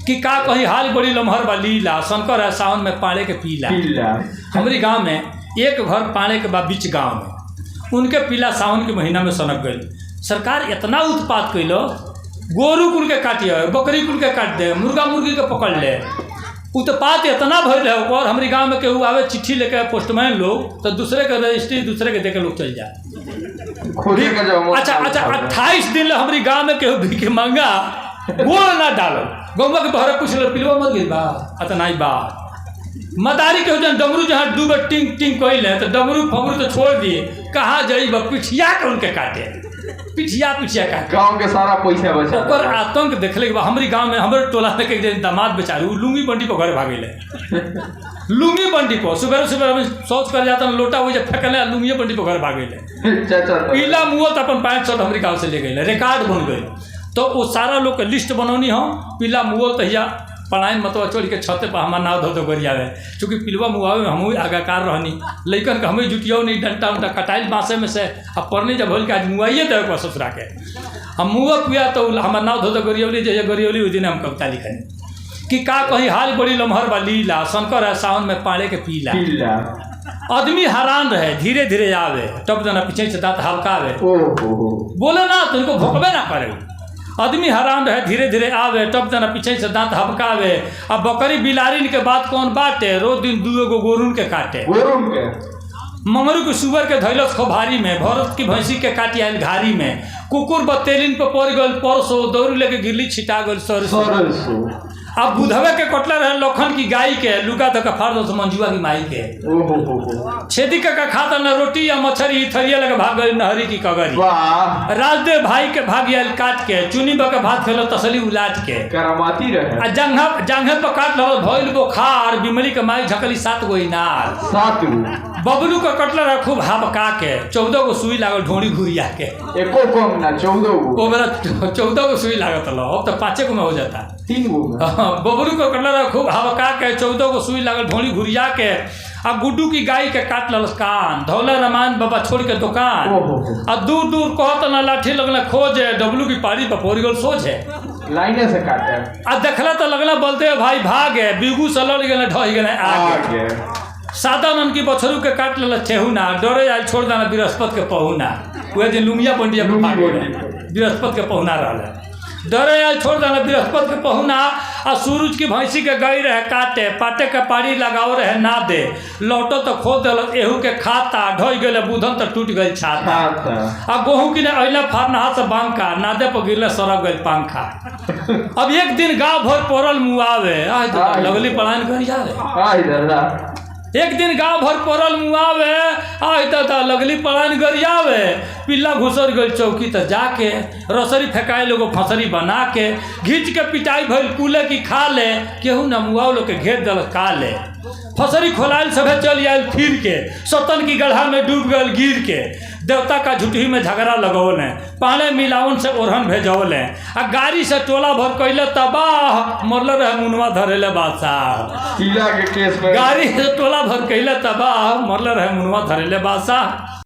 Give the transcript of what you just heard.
कि का कहीं हाल बड़ी लम्हर बा लीला शंकर है सावन में पाड़े के पीला। हमारे गांव में एक घर पाड़े के बाद बीच गांव में उनके पीला सावन के महीना में सनक गई। सरकार इतना उत्पात कैलो गोरू कुल के काटिए बकरी कुल के काट दे मुर्गा मुर्गी के पकड़ ले। उत्पात इतना भर है और हमारे गांव में केहू आवे चिट्ठी लेके पोस्टमैन लोग तो दूसरे के रजिस्ट्री दूसरे के देके लोग चल जाए। अच्छा 28 दिन हमारे गांव में केहू भीख मांगा गोल ना डालो गौवा के बहरे पूछ लो पिलवा मत गई बा नहीं बा मदारी के जन डमरू जहाँ डूबे टिंग टिंग कहले तो डमरू फमरू तो छोड़ दिए कहाँ जाइब पिठिया के उनके काटे पिठिया काटे गांव के सारा पैसा बचा ओकर आतंक देखले के बाद हमारे गांव में हमारे टोला में के दामाद बेचारू लुंगी बंडी पर घर भागे लुंगी बंडी पर सुबह सुबह हम शौच कर जाता लोटा हो फेंकले लुंगी बंडी पर घर भागे पीला मुँह तो अपन 5 शर्ट हमारे गाँव से ले गए रिकॉर्ड बन गए। तो वो सारा लोग के लिस्ट बनौनी हम पीला मुँह तहिया पढ़ाई मतलब चढ़ के छते पर हमारा नाव धो गरियावे चूँकि पिलवा मुआवे में हम आगाकार रहनी लेकिन हमें जुटियो नहीं डंटा उंटा कटाइल बाँसे में से अब पढ़ने जब होल के आज मुआइए दे ससुरा के हम मुँह पिया तो हमारा नाव धो गरियौली जैसे गरियौली उस दिन हम कविता लिखे कि का कहीं हाल बड़ी लम्हर बा लीला शंकर है सावन में पाड़े के पीला। आदमी हैरान रहे धीरे धीरे आवे तब जना पीछे से दांत हल्कावे बोले ना तो इनको भोकबे ना करे। आदमी हैरान रहे धीरे धीरे आवे तब जना पीछे से दांत हबकावे। अब बकरी बिलारिन के बात कौन बाटे रोज दिन 2 गो गोरुन के काटे मंगरू के सुअर के धैलस खोभारी में भरत की भैंसी के काटी आयल घारी में कुकुर बतेलिन पर पड़ गल परसो दौड़ लेके गिरली छिटा गल सरसों। अब बुधवे के कटले रहे लखन की गाय के लुका तक फाड़ दो मंजुआ की माई के छेदी का खाता न रोटी या मछली थरिया लगे भाग गई नहरी की कगरी राजदेव भाई के भाग आयल काट के चुनी बके भात खेलो तसली उलाट के करामाती रहे जंघे पर काट लो भइल बुखार बिमली के माई झकली 7 गो इनार बबलू का कटले रहे खूब हबका के 14 गो सुई लागल ढोड़ी घुरिया के एको कम ना 14 गो सुई लागत लो अब तो 5 गो में हो जाता 3 गो बबलू को कटल खूब हवका के 14 गो सुई लागल ढोली घुरिया के आ गुड्डू की गाय के काट लल कान धौला रामायण बाबा छोड़ के दुकान आ दूर दूर कहत ना लाठी लगल खोजे डब्लू की पारी पर पोरी गल सोझे लाइने से काटे आ देखला तो लगला बोलते भाई भागे बिगू से लड़ गए ढह गए आगे सादा नन की बछरू के काट लल ठेहुना डरे आज छोड़ देना बृहस्पति के पहुना वह दिन लुंगिया पंडिया बृहस्पति के पहुना रहा डरे आज छोड़ देना बृहस्पति के पहुना आ सूरज की भैंसी के गई रहे काटे पाटे के पारी लगाओ रहे ना दे लौटो तो खोद दिल एहू के खाता ढोई गए बुधन तो टूट गई छाता आ गोहू की ने अला फारना से बांका नादे पर गिरले सड़क गई पंखा। अब एक दिन गाँव भर पड़ल मुआवे लगली पलायन कर जावे एक दिन गांव भर पड़ल मुआवे आई दादा लगली पलायन गरियावे पिल्ला घुसर गई चौकी तो जाके रसरी फेंकाए लोगो फसरी बना के घींच के पिटाई भइल कूले की खा ले केहू न मुआव लोग के घेर दल का ले फसरी खोलाइल सभे चल आयल फिर के सतन की गड्ढा में डूब गल गिर के देवता का झुटही में झगड़ा लगौले पाने मिलाउन से ओढ़न भेजौले आ गाड़ी से टोला भर कैले तबाह मरल रहे मुनवा धरेले बादशाह गाड़ी से टोला भर कैले तबाह मरल रहे मुनवा धरेले बादशाह।